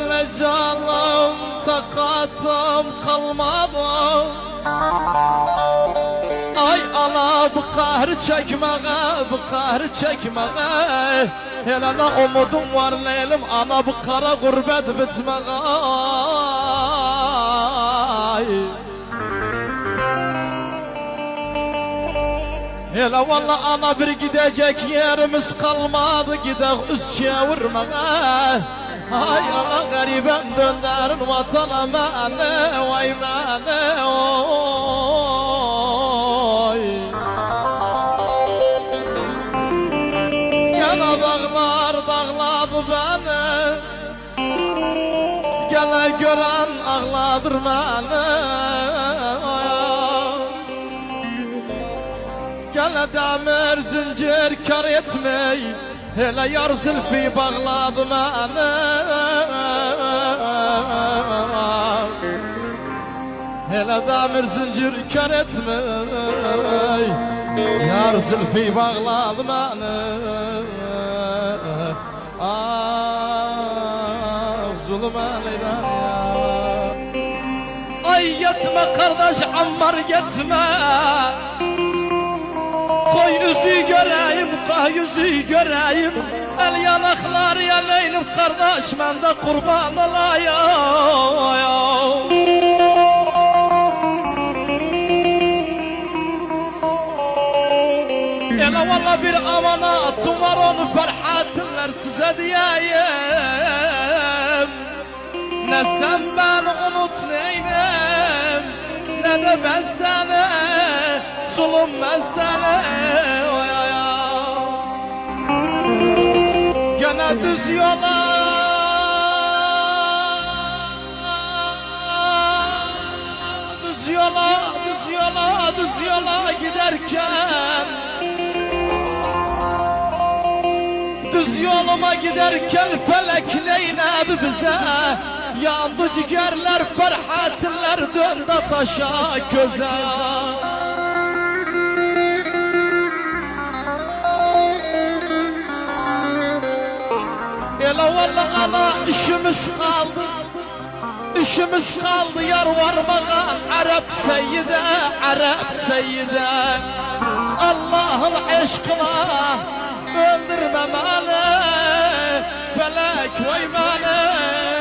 ne canım takatım kalmadı. Ay ana bu kahr çekmeye, bu kahr çekmeye. Hele ne umudum var Leylim, ana bu kara gurbet bitmeye. Hele valla ana bir gidecek yerimiz kalmadı, gidek üst çevirmeye. Ay ana garibem dönerin vatana beni, vay beni oy. Gene dağlar dağladı beni, gene gören ağladır beni. Gene demir zincir kar etmey, hele yar zülfü bağladı beni. Hele demir zincir kar etmey, yar zülfü bağladı beni. Ah zulüm eyleyden ya. Ay yetme kardeş Ammar yetme, koy yüzü göreyim, kah yüzü göreyim. El yanaklar yanayım kardeş, ben de kurban olayım. Ele valla bir amanatım var, onu ferhatınlar size diyeyim. Ne sen ben unut neyim, ne de ben seni zulüm ben seni. Gene düz yola, düz yola, düz yola, düz yola giderken, düz yoluma giderken felek neyledi bize. Yandı ciğerler, ferhatler döndü taşa köze. Ele valla ana işimiz kaldı, işimiz kaldı yar varmağa. Arap seyyide, Arap seyyide, Allah'ın aşkına öldürme beni, felek vay beni.